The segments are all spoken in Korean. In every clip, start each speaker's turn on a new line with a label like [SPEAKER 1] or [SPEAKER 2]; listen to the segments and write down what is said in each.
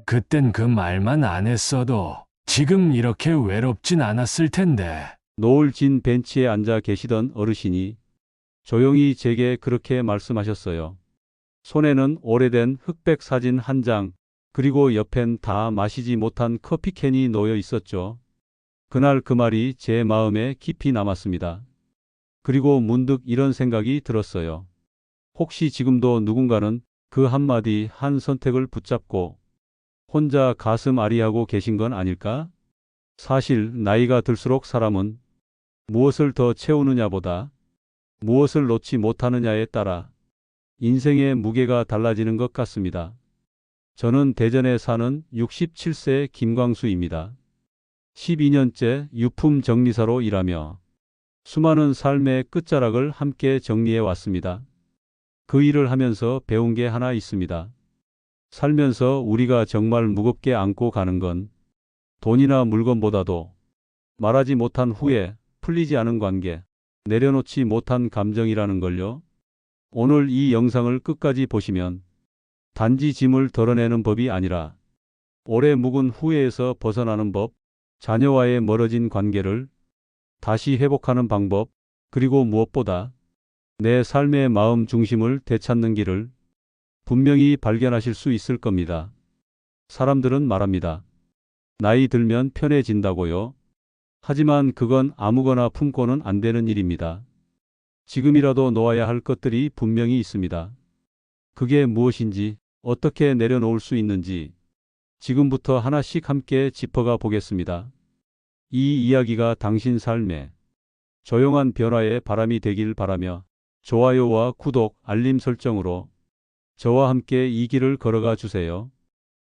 [SPEAKER 1] 그땐 그 말만 안 했어도 지금 이렇게 외롭진 않았을 텐데.
[SPEAKER 2] 노을 진 벤치에 앉아 계시던 어르신이 조용히 제게 그렇게 말씀하셨어요. 손에는 오래된 흑백 사진 한 장, 그리고 옆엔 다 마시지 못한 커피캔이 놓여 있었죠. 그날 그 말이 제 마음에 깊이 남았습니다. 그리고 문득 이런 생각이 들었어요. 혹시 지금도 누군가는 그 한마디 한 선택을 붙잡고 혼자 가슴 아리하고 계신 건 아닐까? 사실 나이가 들수록 사람은 무엇을 더 채우느냐보다 무엇을 놓지 못하느냐에 따라 인생의 무게가 달라지는 것 같습니다. 저는 대전에 사는 67세 김광수입니다. 12년째 유품 정리사로 일하며 수많은 삶의 끝자락을 함께 정리해 왔습니다. 그 일을 하면서 배운 게 하나 있습니다. 살면서 우리가 정말 무겁게 안고 가는 건 돈이나 물건보다도 말하지 못한 후회, 풀리지 않은 관계, 내려놓지 못한 감정이라는 걸요. 오늘 이 영상을 끝까지 보시면 단지 짐을 덜어내는 법이 아니라 오래 묵은 후회에서 벗어나는 법, 자녀와의 멀어진 관계를 다시 회복하는 방법, 그리고 무엇보다 내 삶의 마음 중심을 되찾는 길을 분명히 발견하실 수 있을 겁니다. 사람들은 말합니다. 나이 들면 편해진다고요. 하지만 그건 아무거나 품고는 안 되는 일입니다. 지금이라도 놓아야 할 것들이 분명히 있습니다. 그게 무엇인지, 어떻게 내려놓을 수 있는지 지금부터 하나씩 함께 짚어가 보겠습니다. 이 이야기가 당신 삶에 조용한 변화의 바람이 되길 바라며 좋아요와 구독, 알림 설정으로 저와 함께 이 길을 걸어가 주세요.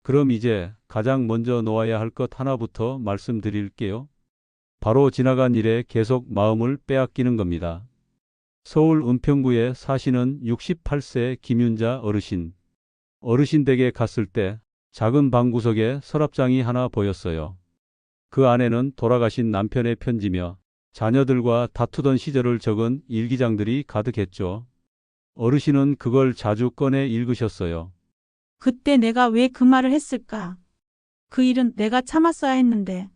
[SPEAKER 2] 그럼 이제 가장 먼저 놓아야 할 것 하나부터 말씀드릴게요. 바로 지나간 일에 계속 마음을 빼앗기는 겁니다. 서울 은평구에 사시는 68세 김윤자 어르신. 어르신 댁에 갔을 때 작은 방구석에 서랍장이 하나 보였어요. 그 안에는 돌아가신 남편의 편지며 자녀들과 다투던 시절을 적은 일기장들이 가득했죠. 어르신은 그걸 자주 꺼내 읽으셨어요.
[SPEAKER 3] 그때 내가 왜 그 말을 했을까? 그 일은 내가 참았어야 했는데.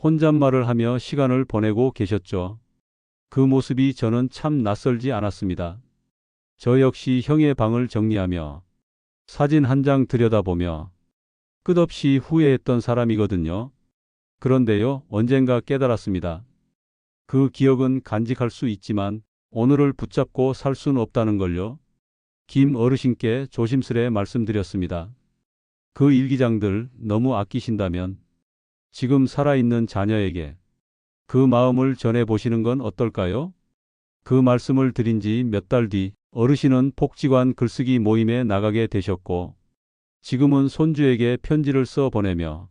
[SPEAKER 2] 혼잣말을 하며 시간을 보내고 계셨죠. 그 모습이 저는 참 낯설지 않았습니다. 저 역시 형의 방을 정리하며 사진 한 장 들여다보며 끝없이 후회했던 사람이거든요. 그런데요, 언젠가 깨달았습니다. 그 기억은 간직할 수 있지만 오늘을 붙잡고 살 수는 없다는 걸요. 김 어르신께 조심스레 말씀드렸습니다. 그 일기장들 너무 아끼신다면 지금 살아있는 자녀에게 그 마음을 전해보시는 건 어떨까요? 그 말씀을 드린 지 몇 달 뒤 어르신은 복지관 글쓰기 모임에 나가게 되셨고 지금은 손주에게 편지를 써 보내며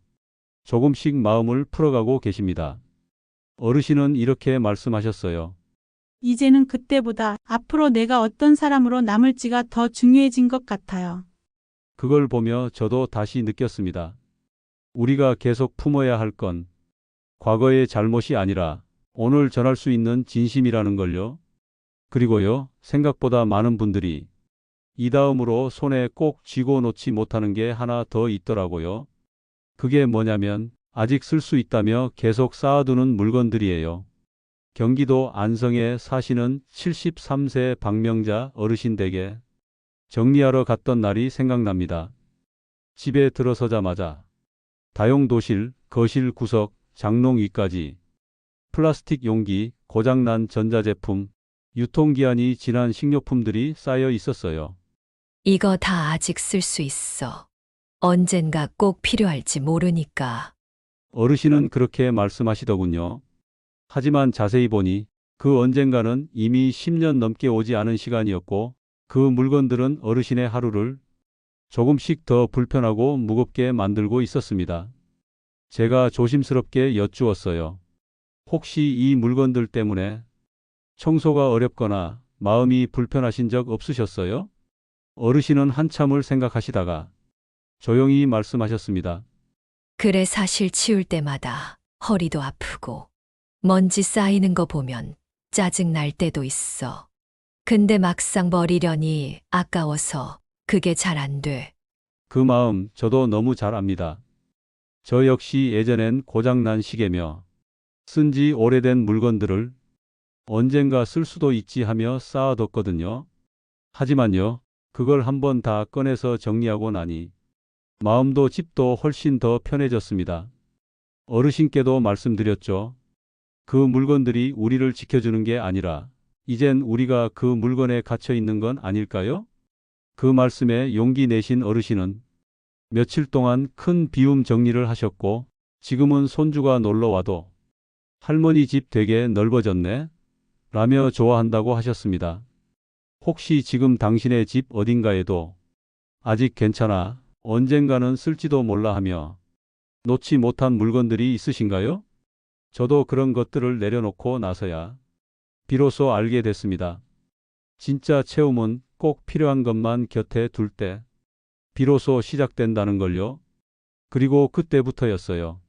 [SPEAKER 2] 조금씩 마음을 풀어가고 계십니다. 어르신은 이렇게 말씀하셨어요.
[SPEAKER 3] 이제는 그때보다 앞으로 내가 어떤 사람으로 남을지가 더 중요해진 것 같아요.
[SPEAKER 2] 그걸 보며 저도 다시 느꼈습니다. 우리가 계속 품어야 할 건 과거의 잘못이 아니라 오늘 전할 수 있는 진심이라는 걸요. 그리고요, 생각보다 많은 분들이 이 다음으로 손에 꼭 쥐고 놓지 못하는 게 하나 더 있더라고요. 그게 뭐냐면 아직 쓸 수 있다며 계속 쌓아두는 물건들이에요. 경기도 안성에 사시는 73세 박명자 어르신 댁에 정리하러 갔던 날이 생각납니다. 집에 들어서자마자 다용도실, 거실 구석, 장롱 위까지 플라스틱 용기, 고장난 전자제품, 유통기한이 지난 식료품들이 쌓여 있었어요.
[SPEAKER 4] 이거 다 아직 쓸 수 있어. 언젠가 꼭 필요할지 모르니까.
[SPEAKER 2] 어르신은 그렇게 말씀하시더군요. 하지만 자세히 보니 그 언젠가는 이미 10년 넘게 오지 않은 시간이었고 그 물건들은 어르신의 하루를 조금씩 더 불편하고 무겁게 만들고 있었습니다. 제가 조심스럽게 여쭈었어요. 혹시 이 물건들 때문에 청소가 어렵거나 마음이 불편하신 적 없으셨어요? 어르신은 한참을 생각하시다가 조용히 말씀하셨습니다.
[SPEAKER 4] 그래 사실 치울 때마다 허리도 아프고 먼지 쌓이는 거 보면 짜증 날 때도 있어. 근데 막상 버리려니 아까워서 그게 잘 안 돼.
[SPEAKER 2] 그 마음 저도 너무 잘 압니다. 저 역시 예전엔 고장난 시계며 쓴 지 오래된 물건들을 언젠가 쓸 수도 있지 하며 쌓아뒀거든요. 하지만요, 그걸 한번 다 꺼내서 정리하고 나니 마음도 집도 훨씬 더 편해졌습니다. 어르신께도 말씀드렸죠. 그 물건들이 우리를 지켜주는 게 아니라 이젠 우리가 그 물건에 갇혀 있는 건 아닐까요? 그 말씀에 용기 내신 어르신은 며칠 동안 큰 비움 정리를 하셨고 지금은 손주가 놀러 와도 할머니 집 되게 넓어졌네 라며 좋아한다고 하셨습니다. 혹시 지금 당신의 집 어딘가에도 아직 괜찮아, 언젠가는 쓸지도 몰라 하며 놓지 못한 물건들이 있으신가요? 저도 그런 것들을 내려놓고 나서야 비로소 알게 됐습니다. 진짜 채움은 꼭 필요한 것만 곁에 둘 때 비로소 시작된다는 걸요. 그리고 그때부터였어요.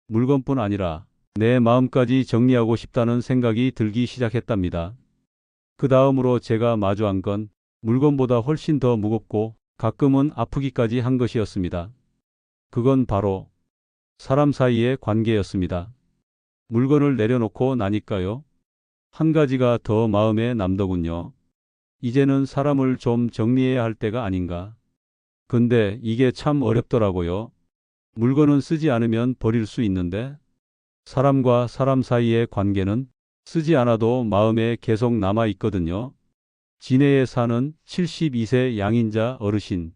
[SPEAKER 2] 물건뿐 아니라 내 마음까지 정리하고 싶다는 생각이 들기 시작했답니다. 그 다음으로 제가 마주한 건 물건보다 훨씬 더 무겁고 가끔은 아프기까지 한 것이었습니다. 그건 바로 사람 사이의 관계였습니다. 물건을 내려놓고 나니까요. 한 가지가 더 마음에 남더군요. 이제는 사람을 좀 정리해야 할 때가 아닌가. 근데 이게 참 어렵더라고요. 물건은 쓰지 않으면 버릴 수 있는데 사람과 사람 사이의 관계는 쓰지 않아도 마음에 계속 남아 있거든요. 진해에 사는 72세 양인자 어르신.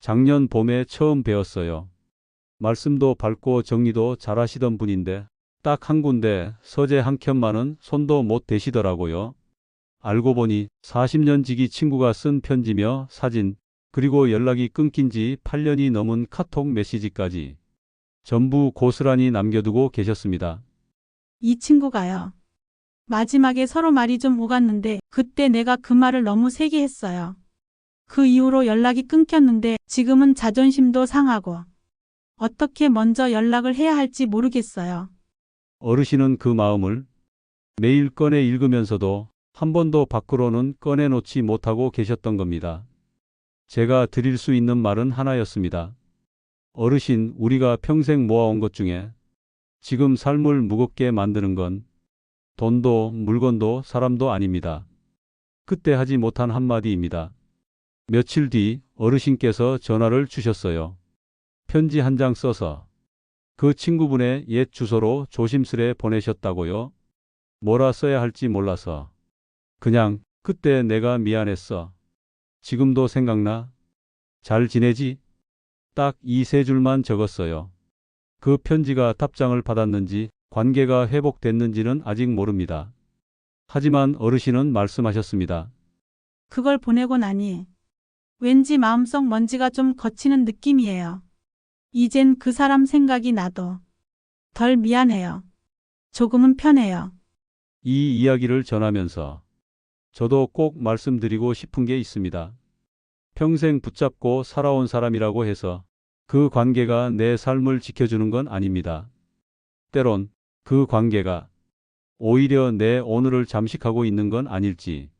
[SPEAKER 2] 작년 봄에 처음 뵈었어요. 말씀도 밝고 정리도 잘하시던 분인데 딱 한 군데 서재 한 켠만은 손도 못 대시더라고요. 알고 보니 40년 지기 친구가 쓴 편지며 사진, 그리고 연락이 끊긴 지 8년이 넘은 카톡 메시지까지 전부 고스란히 남겨두고 계셨습니다.
[SPEAKER 3] 이 친구가요. 마지막에 서로 말이 좀 오갔는데 그때 내가 그 말을 너무 세게 했어요. 그 이후로 연락이 끊겼는데 지금은 자존심도 상하고 어떻게 먼저 연락을 해야 할지 모르겠어요.
[SPEAKER 2] 어르신은 그 마음을 매일 꺼내 읽으면서도 한 번도 밖으로는 꺼내놓지 못하고 계셨던 겁니다. 제가 드릴 수 있는 말은 하나였습니다. 어르신, 우리가 평생 모아온 것 중에 지금 삶을 무겁게 만드는 건 돈도 물건도 사람도 아닙니다. 그때 하지 못한 한마디입니다. 며칠 뒤 어르신께서 전화를 주셨어요. 편지 한 장 써서 그 친구분의 옛 주소로 조심스레 보내셨다고요. 뭐라 써야 할지 몰라서 그냥 그때 내가 미안했어. 지금도 생각나? 잘 지내지? 딱 이 세 줄만 적었어요. 그 편지가 답장을 받았는지 관계가 회복됐는지는 아직 모릅니다. 하지만 어르신은 말씀하셨습니다.
[SPEAKER 3] 그걸 보내고 나니 왠지 마음속 먼지가 좀 걷히는 느낌이에요. 이젠 그 사람 생각이 나도 덜 미안해요. 조금은 편해요.
[SPEAKER 2] 이 이야기를 전하면서 저도 꼭 말씀드리고 싶은 게 있습니다. 평생 붙잡고 살아온 사람이라고 해서 그 관계가 내 삶을 지켜주는 건 아닙니다. 때론 그 관계가 오히려 내 오늘을 잠식하고 있는 건 아닐지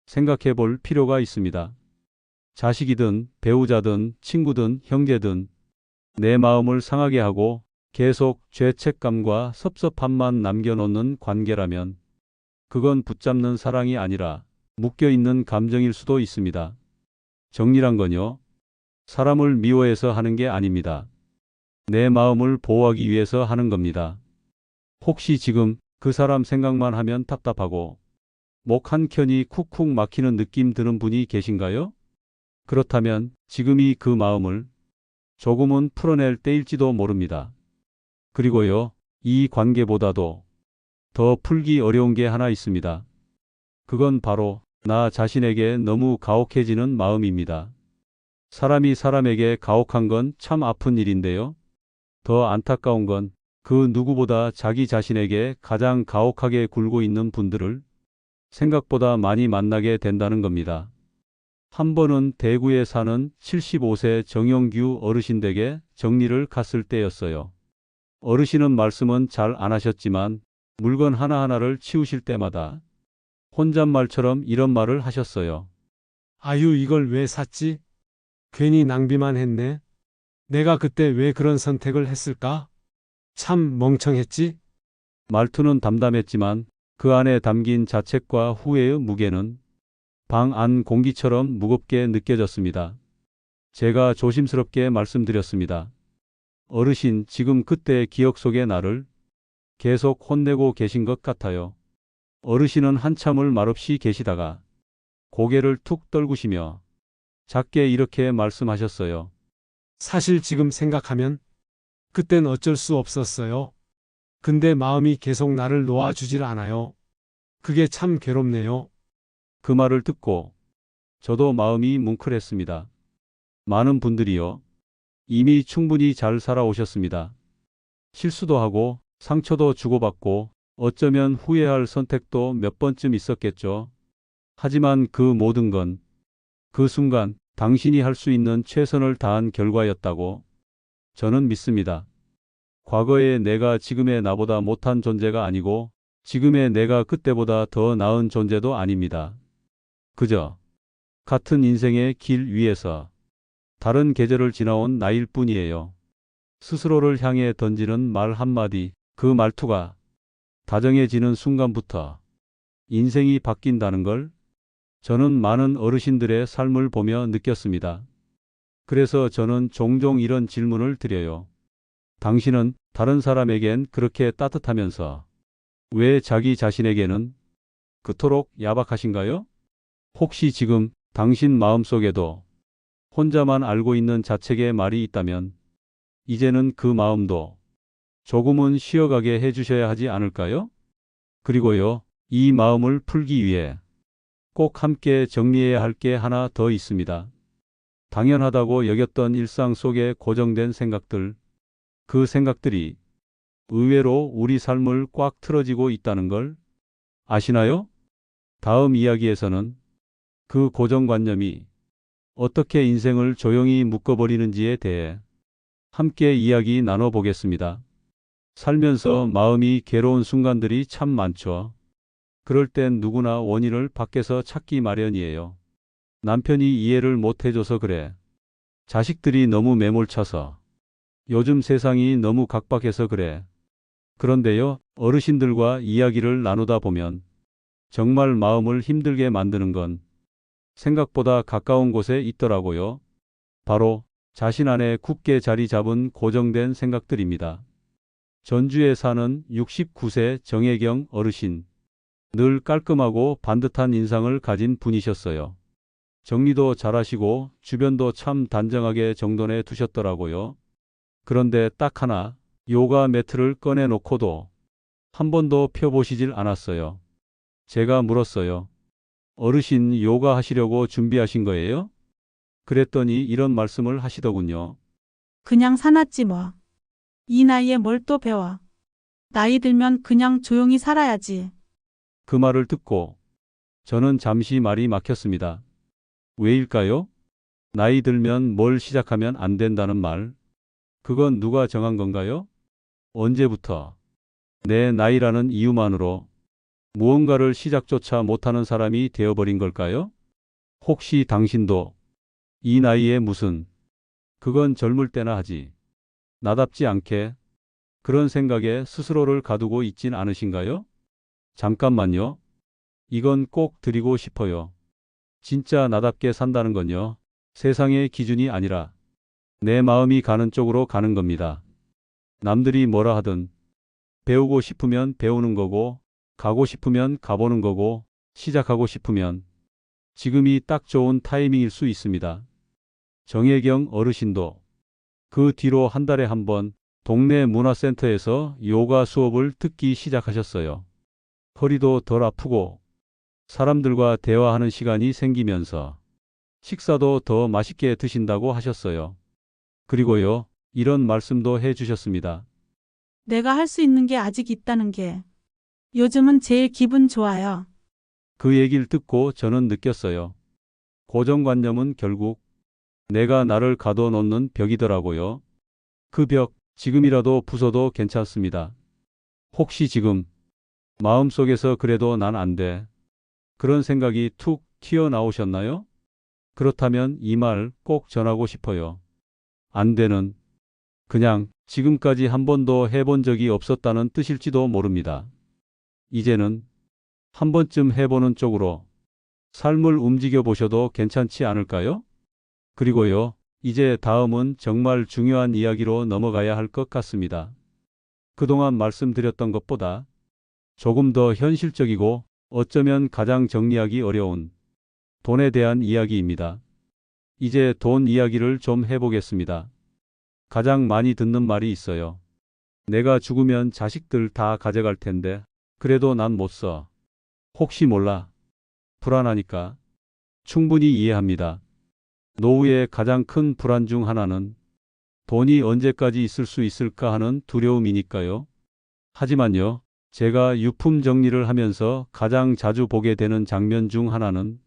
[SPEAKER 2] 생각해 볼 필요가 있습니다. 자식이든 배우자든 친구든 형제든 내 마음을 상하게 하고 계속 죄책감과 섭섭함만 남겨놓는 관계라면 그건 붙잡는 사랑이 아니라 묶여있는 감정일 수도 있습니다. 정리란 건요, 사람을 미워해서 하는 게 아닙니다. 내 마음을 보호하기 위해서 하는 겁니다. 혹시 지금 그 사람 생각만 하면 답답하고 목 한켠이 쿡쿡 막히는 느낌 드는 분이 계신가요? 그렇다면 지금이 그 마음을 조금은 풀어낼 때일지도 모릅니다. 그리고요, 이 관계보다도 더 풀기 어려운 게 하나 있습니다. 그건 바로 나 자신에게 너무 가혹해지는 마음입니다. 사람이 사람에게 가혹한 건 참 아픈 일인데요. 더 안타까운 건 그 누구보다 자기 자신에게 가장 가혹하게 굴고 있는 분들을 생각보다 많이 만나게 된다는 겁니다. 한 번은 대구에 사는 75세 정용규 어르신 댁에 정리를 갔을 때였어요. 어르신은 말씀은 잘 안 하셨지만 물건 하나하나를 치우실 때마다 혼잣말처럼 이런 말을 하셨어요.
[SPEAKER 1] 아유, 이걸 왜 샀지?
[SPEAKER 5] 괜히 낭비만 했네. 내가 그때 왜 그런 선택을 했을까? 참 멍청했지?
[SPEAKER 2] 말투는 담담했지만 그 안에 담긴 자책과 후회의 무게는 방 안 공기처럼 무겁게 느껴졌습니다. 제가 조심스럽게 말씀드렸습니다. 어르신, 지금 그때의 기억 속의 나를 계속 혼내고 계신 것 같아요. 어르신은 한참을 말없이 계시다가 고개를 툭 떨구시며 작게 이렇게 말씀하셨어요.
[SPEAKER 5] 사실 지금 생각하면 그땐 어쩔 수 없었어요. 근데 마음이 계속 나를 놓아주질 않아요. 그게 참 괴롭네요.
[SPEAKER 2] 그 말을 듣고 저도 마음이 뭉클했습니다. 많은 분들이요, 이미 충분히 잘 살아오셨습니다. 실수도 하고 상처도 주고받고 어쩌면 후회할 선택도 몇 번쯤 있었겠죠. 하지만 그 모든 건 그 순간 당신이 할 수 있는 최선을 다한 결과였다고 저는 믿습니다. 과거의 내가 지금의 나보다 못한 존재가 아니고 지금의 내가 그때보다 더 나은 존재도 아닙니다. 그저 같은 인생의 길 위에서 다른 계절을 지나온 나일 뿐이에요. 스스로를 향해 던지는 말 한마디, 그 말투가 다정해지는 순간부터 인생이 바뀐다는 걸 저는 많은 어르신들의 삶을 보며 느꼈습니다. 그래서 저는 종종 이런 질문을 드려요. 당신은 다른 사람에겐 그렇게 따뜻하면서 왜 자기 자신에게는 그토록 야박하신가요? 혹시 지금 당신 마음속에도 혼자만 알고 있는 자책의 말이 있다면 이제는 그 마음도 조금은 쉬어가게 해주셔야 하지 않을까요? 그리고요, 이 마음을 풀기 위해 꼭 함께 정리해야 할 게 하나 더 있습니다. 당연하다고 여겼던 일상 속의 고정된 생각들, 그 생각들이 의외로 우리 삶을 꽉 틀어지고 있다는 걸 아시나요? 다음 이야기에서는 그 고정관념이 어떻게 인생을 조용히 묶어버리는지에 대해 함께 이야기 나눠보겠습니다. 살면서 마음이 괴로운 순간들이 참 많죠. 그럴 땐 누구나 원인을 밖에서 찾기 마련이에요. 남편이 이해를 못 해줘서 그래. 자식들이 너무 매몰차서. 요즘 세상이 너무 각박해서 그래. 그런데요, 어르신들과 이야기를 나누다 보면 정말 마음을 힘들게 만드는 건 생각보다 가까운 곳에 있더라고요. 바로 자신 안에 굳게 자리 잡은 고정된 생각들입니다. 전주에 사는 69세 정혜경 어르신. 늘 깔끔하고 반듯한 인상을 가진 분이셨어요. 정리도 잘하시고 주변도 참 단정하게 정돈해 두셨더라고요. 그런데 딱 하나, 요가 매트를 꺼내놓고도 한 번도 펴보시질 않았어요. 제가 물었어요. 어르신, 요가 하시려고 준비하신 거예요? 그랬더니 이런 말씀을 하시더군요.
[SPEAKER 3] 그냥 사놨지 뭐. 이 나이에 뭘 또 배워. 나이 들면 그냥 조용히 살아야지.
[SPEAKER 2] 그 말을 듣고 저는 잠시 말이 막혔습니다. 왜일까요? 나이 들면 뭘 시작하면 안 된다는 말. 그건 누가 정한 건가요? 언제부터? 내 나이라는 이유만으로 무언가를 시작조차 못하는 사람이 되어버린 걸까요? 혹시 당신도 이 나이에 무슨, 그건 젊을 때나 하지, 나답지 않게 그런 생각에 스스로를 가두고 있진 않으신가요? 잠깐만요. 이건 꼭 드리고 싶어요. 진짜 나답게 산다는 건요, 세상의 기준이 아니라 내 마음이 가는 쪽으로 가는 겁니다. 남들이 뭐라 하든 배우고 싶으면 배우는 거고, 가고 싶으면 가보는 거고, 시작하고 싶으면 지금이 딱 좋은 타이밍일 수 있습니다. 정혜경 어르신도 그 뒤로 한 달에 한 번 동네 문화센터에서 요가 수업을 듣기 시작하셨어요. 허리도 덜 아프고 사람들과 대화하는 시간이 생기면서 식사도 더 맛있게 드신다고 하셨어요. 그리고요, 이런 말씀도 해 주셨습니다.
[SPEAKER 3] 내가 할 수 있는 게 아직 있다는 게 요즘은 제일 기분 좋아요.
[SPEAKER 2] 그 얘기를 듣고 저는 느꼈어요. 고정관념은 결국 내가 나를 가둬놓는 벽이더라고요. 그 벽, 지금이라도 부숴도 괜찮습니다. 혹시 지금 마음속에서 그래도 난 안 돼, 그런 생각이 툭 튀어나오셨나요? 그렇다면 이 말 꼭 전하고 싶어요. 안 되는, 그냥 지금까지 한 번도 해본 적이 없었다는 뜻일지도 모릅니다. 이제는 한 번쯤 해보는 쪽으로 삶을 움직여 보셔도 괜찮지 않을까요? 그리고요, 이제 다음은 정말 중요한 이야기로 넘어가야 할 것 같습니다. 그동안 말씀드렸던 것보다 조금 더 현실적이고 어쩌면 가장 정리하기 어려운 돈에 대한 이야기입니다. 이제 돈 이야기를 좀 해보겠습니다. 가장 많이 듣는 말이 있어요. 내가 죽으면 자식들 다 가져갈 텐데 그래도 난 못 써. 혹시 몰라. 불안하니까. 충분히 이해합니다. 노후의 가장 큰 불안 중 하나는 돈이 언제까지 있을 수 있을까 하는 두려움이니까요. 하지만요, 제가 유품 정리를 하면서 가장 자주 보게 되는 장면 중 하나는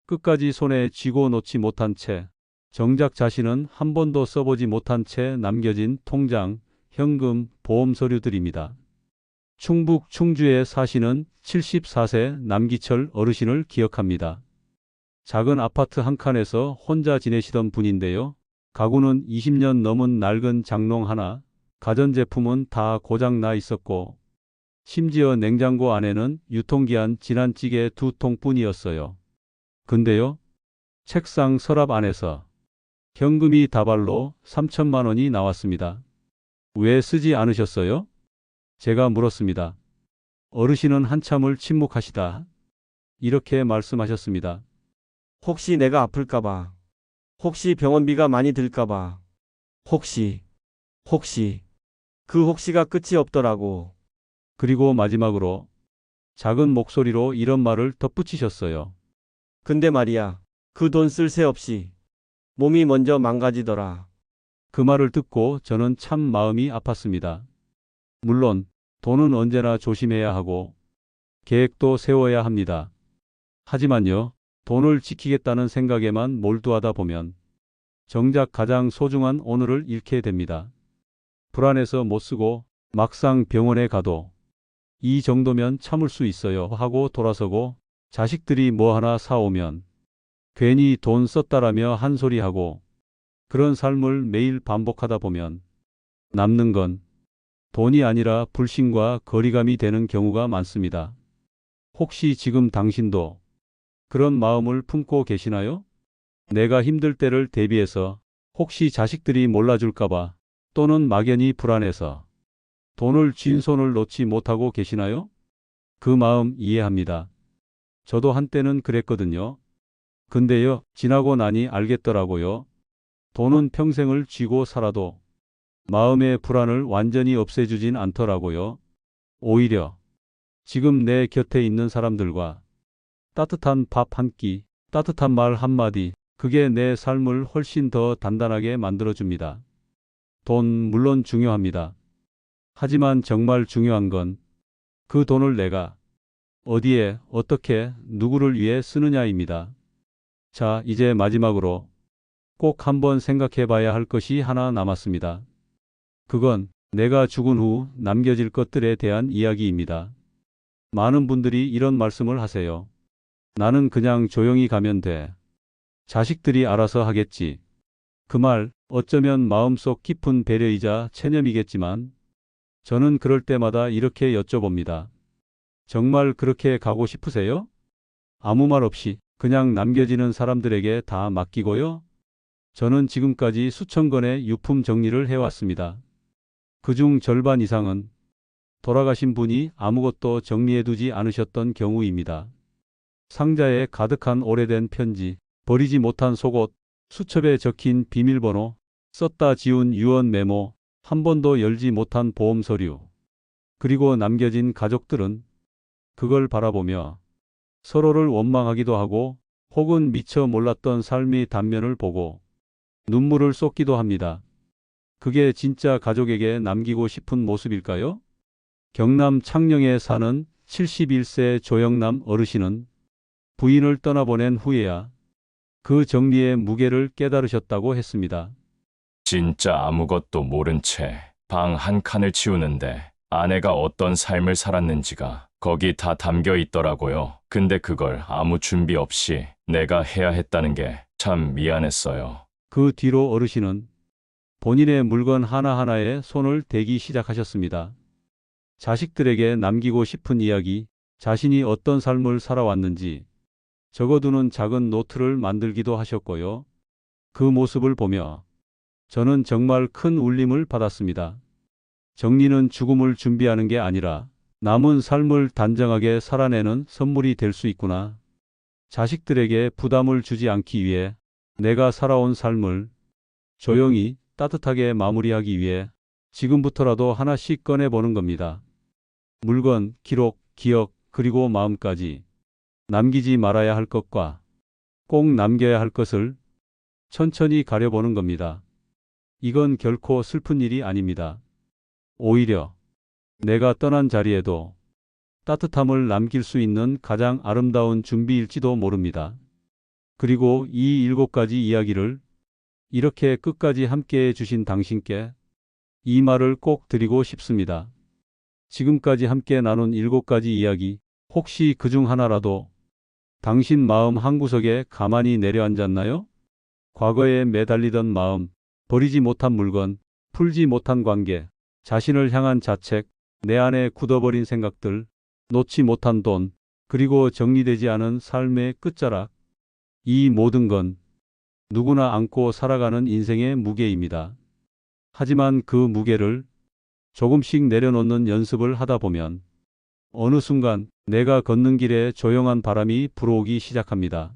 [SPEAKER 2] 끝까지 손에 쥐고 놓지 못한 채, 정작 자신은 한 번도 써보지 못한 채 남겨진 통장, 현금, 보험 서류들입니다. 충북 충주에 사시는 74세 남기철 어르신을 기억합니다. 작은 아파트 한 칸에서 혼자 지내시던 분인데요. 가구는 20년 넘은 낡은 장롱 하나, 가전제품은 다 고장 나 있었고, 심지어 냉장고 안에는 유통기한 지난 찌개 2통뿐이었어요. 근데요, 책상 서랍 안에서 현금이 다발로 3천만 원이 나왔습니다. 왜 쓰지 않으셨어요? 제가 물었습니다. 어르신은 한참을 침묵하시다 이렇게 말씀하셨습니다.
[SPEAKER 6] 혹시 내가 아플까봐. 혹시 병원비가 많이 들까봐. 혹시. 그 혹시가 끝이 없더라고.
[SPEAKER 2] 그리고 마지막으로 작은 목소리로 이런 말을 덧붙이셨어요.
[SPEAKER 6] 근데 말이야, 그 돈 쓸 새 없이 몸이 먼저 망가지더라.
[SPEAKER 2] 그 말을 듣고 저는 참 마음이 아팠습니다. 물론 돈은 언제나 조심해야 하고 계획도 세워야 합니다. 하지만요, 돈을 지키겠다는 생각에만 몰두하다 보면 정작 가장 소중한 오늘을 잃게 됩니다. 불안해서 못 쓰고 막상 병원에 가도 이 정도면 참을 수 있어요 하고 돌아서고 자식들이 뭐 하나 사오면 괜히 돈 썼다라며 한 소리 하고 그런 삶을 매일 반복하다 보면 남는 건 돈이 아니라 불신과 거리감이 되는 경우가 많습니다. 혹시 지금 당신도 그런 마음을 품고 계시나요? 내가 힘들 때를 대비해서 혹시 자식들이 몰라줄까봐 또는 막연히 불안해서 돈을 쥔 손을 놓지 못하고 계시나요? 그 마음 이해합니다. 저도 한때는 그랬거든요. 근데요, 지나고 나니 알겠더라고요. 돈은 평생을 쥐고 살아도 마음의 불안을 완전히 없애주진 않더라고요. 오히려 지금 내 곁에 있는 사람들과 따뜻한 밥 한 끼, 따뜻한 말 한마디, 그게 내 삶을 훨씬 더 단단하게 만들어줍니다. 돈 물론 중요합니다. 하지만 정말 중요한 건 그 돈을 내가 어디에, 어떻게, 누구를 위해 쓰느냐입니다. 자, 이제 마지막으로 꼭 한번 생각해 봐야 할 것이 하나 남았습니다. 그건 내가 죽은 후 남겨질 것들에 대한 이야기입니다. 많은 분들이 이런 말씀을 하세요. 나는 그냥 조용히 가면 돼. 자식들이 알아서 하겠지. 그 말 어쩌면 마음속 깊은 배려이자 체념이겠지만 저는 그럴 때마다 이렇게 여쭤봅니다. 정말 그렇게 가고 싶으세요? 아무 말 없이 그냥 남겨지는 사람들에게 다 맡기고요. 저는 지금까지 수천 건의 유품 정리를 해왔습니다. 그중 절반 이상은 돌아가신 분이 아무것도 정리해두지 않으셨던 경우입니다. 상자에 가득한 오래된 편지, 버리지 못한 속옷, 수첩에 적힌 비밀번호, 썼다 지운 유언 메모, 한 번도 열지 못한 보험 서류. 그리고 남겨진 가족들은 그걸 바라보며 서로를 원망하기도 하고 혹은 미처 몰랐던 삶의 단면을 보고 눈물을 쏟기도 합니다. 그게 진짜 가족에게 남기고 싶은 모습일까요? 경남 창녕에 사는 71세 조영남 어르신은 부인을 떠나보낸 후에야 그 정리의 무게를 깨달으셨다고 했습니다.
[SPEAKER 7] 진짜 아무것도 모른 채 방 한 칸을 치우는데 아내가 어떤 삶을 살았는지가 거기 다 담겨 있더라고요. 근데 그걸 아무 준비 없이 내가 해야 했다는 게 참 미안했어요.
[SPEAKER 2] 그 뒤로 어르신은 본인의 물건 하나하나에 손을 대기 시작하셨습니다. 자식들에게 남기고 싶은 이야기, 자신이 어떤 삶을 살아왔는지 적어두는 작은 노트를 만들기도 하셨고요. 그 모습을 보며 저는 정말 큰 울림을 받았습니다. 정리는 죽음을 준비하는 게 아니라 남은 삶을 단정하게 살아내는 선물이 될 수 있구나. 자식들에게 부담을 주지 않기 위해 내가 살아온 삶을 조용히 따뜻하게 마무리하기 위해 지금부터라도 하나씩 꺼내보는 겁니다. 물건, 기록, 기억, 그리고 마음까지 남기지 말아야 할 것과 꼭 남겨야 할 것을 천천히 가려보는 겁니다. 이건 결코 슬픈 일이 아닙니다. 오히려 내가 떠난 자리에도 따뜻함을 남길 수 있는 가장 아름다운 준비일지도 모릅니다. 그리고 이 7가지 이야기를 이렇게 끝까지 함께해 주신 당신께 이 말을 꼭 드리고 싶습니다. 지금까지 함께 나눈 7가지 이야기, 혹시 그중 하나라도 당신 마음 한구석에 가만히 내려앉았나요? 과거에 매달리던 마음, 버리지 못한 물건, 풀지 못한 관계, 자신을 향한 자책, 내 안에 굳어버린 생각들, 놓지 못한 돈, 그리고 정리되지 않은 삶의 끝자락. 이 모든 건 누구나 안고 살아가는 인생의 무게입니다. 하지만 그 무게를 조금씩 내려놓는 연습을 하다 보면 어느 순간 내가 걷는 길에 조용한 바람이 불어오기 시작합니다.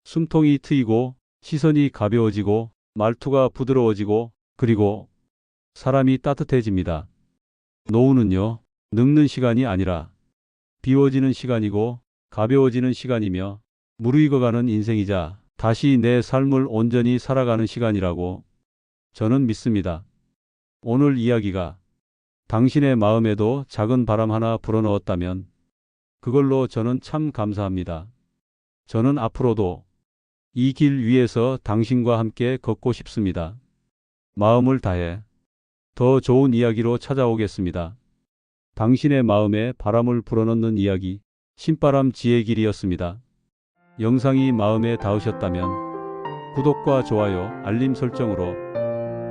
[SPEAKER 2] 숨통이 트이고 시선이 가벼워지고 말투가 부드러워지고 그리고 사람이 따뜻해집니다. 노후는요, 늙는 시간이 아니라 비워지는 시간이고 가벼워지는 시간이며 무르익어가는 인생이자 다시 내 삶을 온전히 살아가는 시간이라고 저는 믿습니다. 오늘 이야기가 당신의 마음에도 작은 바람 하나 불어넣었다면 그걸로 저는 참 감사합니다. 저는 앞으로도 이 길 위에서 당신과 함께 걷고 싶습니다. 마음을 다해 더 좋은 이야기로 찾아오겠습니다. 당신의 마음에 바람을 불어넣는 이야기, 신바람 지혜 길이었습니다. 영상이 마음에 닿으셨다면 구독과 좋아요, 알림 설정으로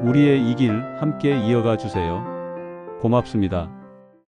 [SPEAKER 2] 우리의 이 길 함께 이어가 주세요. 고맙습니다.